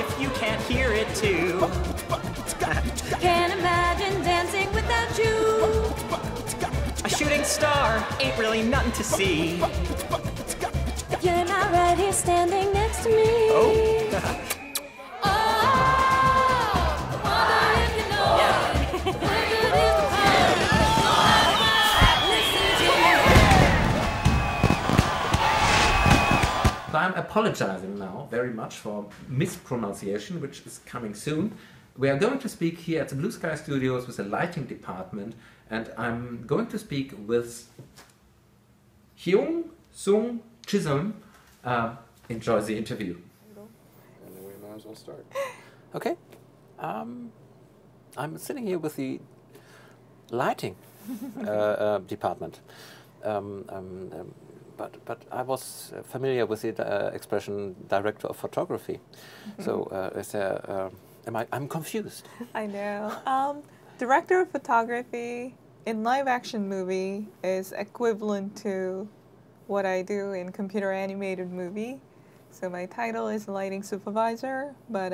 if you can't hear it too. Can't imagine dancing without you. A shooting star ain't really nothing to see. You're not right here standing next to me. Oh. So I'm apologizing now very much for mispronunciation, which is coming soon. We are going to speak here at the Blue Sky Studios with the lighting department, and I'm going to speak with Jeeyun Sung Chisholm. Enjoy the interview. And then we might as well start. Okay. I'm sitting here with the lighting department. But I was familiar with the expression director of photography. So is there, I'm confused. I know. Director of photography in live action movie is equivalent to what I do in computer animated movie. So my title is lighting supervisor, but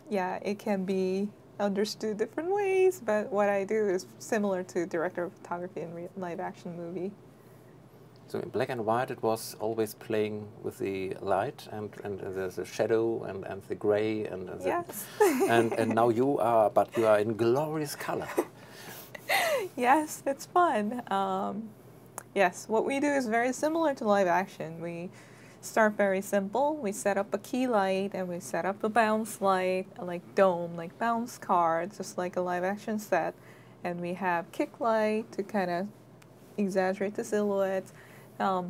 yeah, it can be understood different ways, but what I do is similar to director of photography in live action movie. So in black and white, it was always playing with the light and the shadow and the gray and the, yes. and now you are in glorious color. Yes, it's fun. Yes, what we do is very similar to live action. We start very simple. We set up a key light and we set up a bounce light, like dome, like bounce card, just like a live action set. And we have kick light to kind of exaggerate the silhouettes.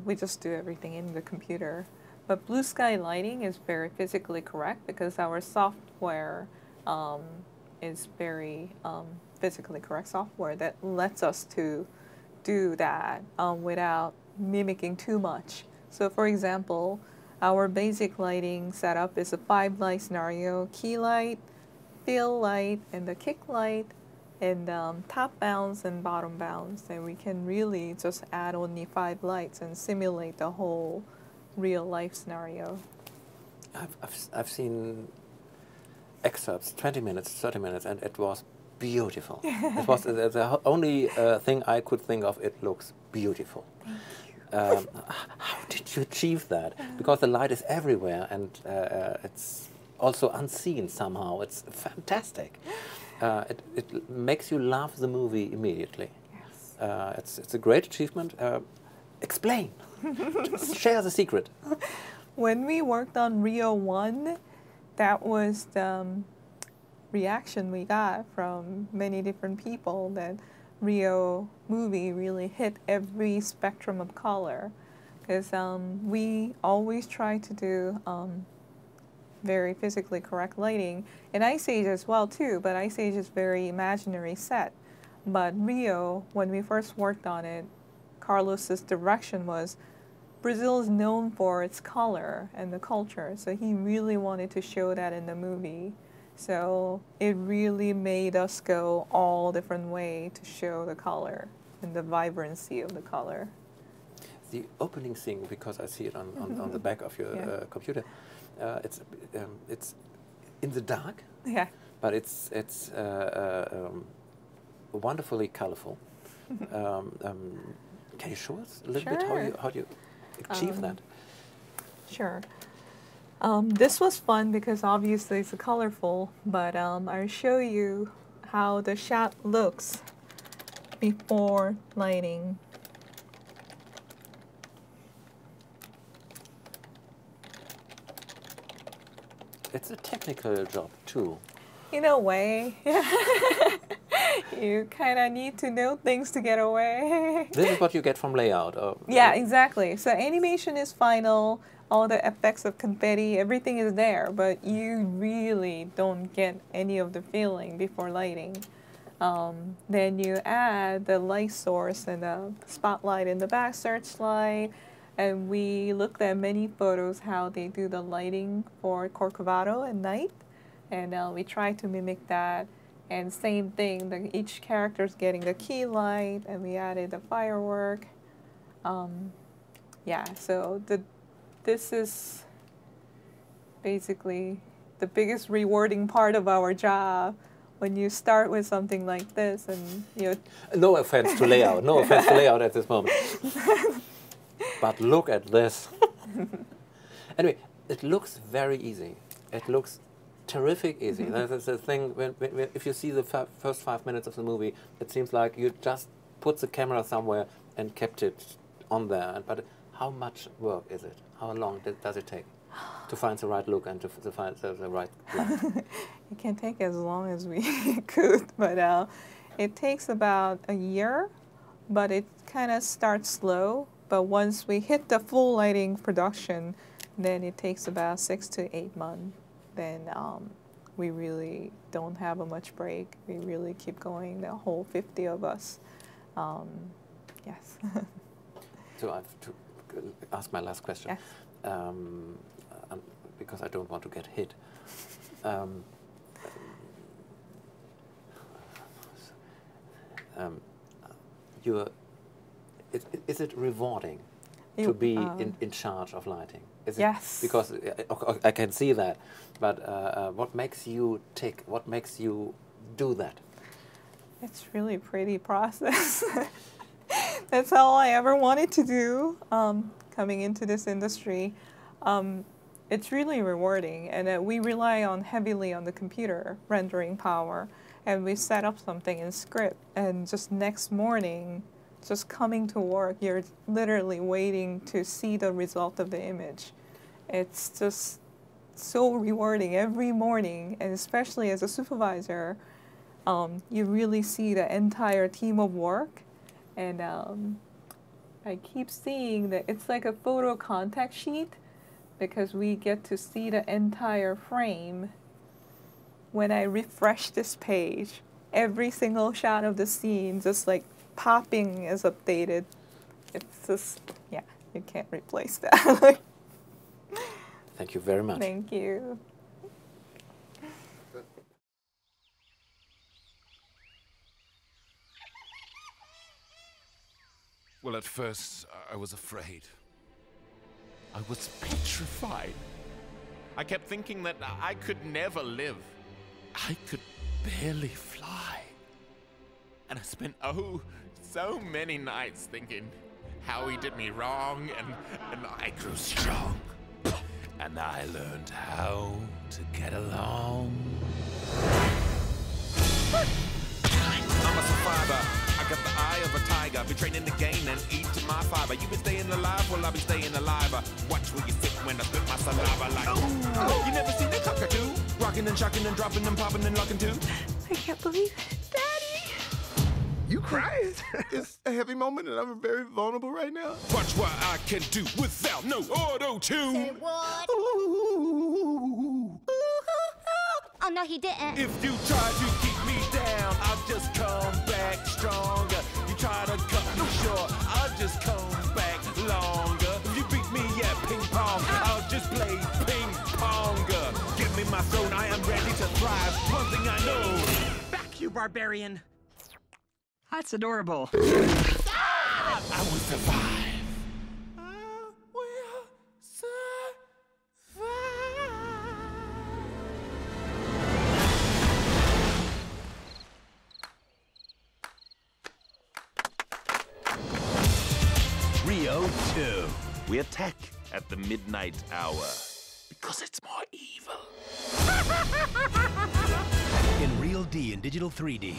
We just do everything in the computer. But Blue Sky lighting is very physically correct because our software is very physically correct software that lets us to do that without mimicking too much. So for example, our basic lighting setup is a 5-light scenario: key light, fill light, and the kick light, and top bounce and bottom bounce. And we can really just add only 5 lights and simulate the whole real life scenario. I've seen excerpts, 20 minutes, 30 minutes, and it was beautiful. It was the only thing I could think of. It looks beautiful. How did you achieve that? Because the light is everywhere, and it's also unseen somehow. It's fantastic. It makes you love the movie immediately. Yes. It's a great achievement. Explain. Share the secret. When we worked on RIO 1, that was the reaction we got from many different people, that RIO movie really hit every spectrum of color. Because we always try to do very physically correct lighting, and Ice Age as well too, but Ice Age is very imaginary set. But RIO, when we first worked on it, Carlos's direction was, Brazil is known for its color and the culture, so he really wanted to show that in the movie. So it really made us go all different way to show the color and the vibrancy of the color. The opening scene, because I see it on the back of your computer, it's in the dark, but it's wonderfully colorful. Can you show us a little bit how you achieve that? Sure. This was fun because obviously it's colorful, but I'll show you how the shot looks before lighting. It's a technical job too. In a way. You kind of need to know things to get away. This is what you get from layout. Yeah, exactly. So animation is final, all the effects of confetti, everything is there, but you really don't get any of the feeling before lighting. Then you add the light source and the spotlight in the back, searchlight, and we looked at many photos how they do the lighting for Corcovado at night, and we tried to mimic that. And same thing, each character's getting the key light, and we added the firework. Yeah, so this is, basically the biggest rewarding part of our job. When you start with something like this, and no offense to layout, no offense to layout at this moment, but look at this. Anyway, it looks very easy. It looks terrific easy. That's the thing. When if you see the first 5 minutes of the movie, it seems like you just put the camera somewhere and kept it on there. But how much work is it? How long does it take to find the right look and to find the right light? It can take as long as we could, but it takes about a year, but it kind of starts slow. But once we hit the full lighting production, then it takes about 6 to 8 months. Then we really don't have a much break. We really keep going, the whole 50 of us. Yes. So I have to ask my last question. Yes. Because I don't want to get hit. Is it rewarding to be in charge of lighting? Is yes. It, because I can see that, but what makes you tick? What makes you do that? It's really a pretty process. That's all I ever wanted to do coming into this industry. It's really rewarding, and we rely heavily on the computer rendering power, and we set up something in script, and just next morning, just coming to work, you're literally waiting to see the result of the image. It's just so rewarding every morning, and especially as a supervisor, you really see the entire team of work, and I keep seeing that it's like a photo contact sheet, because we get to see the entire frame. When I refresh this page, every single shot of the scene just like popping is updated. It's just, yeah, you can't replace that. Thank you very much. Thank you. Well, at first, I was afraid. I was petrified. I kept thinking that I could never live. I could barely fly. And I spent, so many nights thinking how he did me wrong, and I grew strong. And I learned how to get along. I'm a survivor. I got the eye of a tiger. Been training to gain and eat to my fiber. You been staying alive, well, I've been staying alive. Watch where you sit when I spit my saliva like, oh, you never seen a cockatoo? Rocking and shocking and dropping and popping and locking too. I can't believe it. Daddy! You crying? It's a heavy moment and I'm very vulnerable right now. Watch what I can do without no auto-tune. Say what? Ooh. Oh, no, he didn't. If you try to keep me down, I'll just come back stronger. You try to cut me short, I'll just come back longer. If you beat me at ping pong, I'll just play ping ponga. Give me my throne, I am ready to thrive. One thing I know. Back, you barbarian. That's adorable. I will survive. RIO 2. We attack at the midnight hour because it's more evil. In Real D in digital 3D.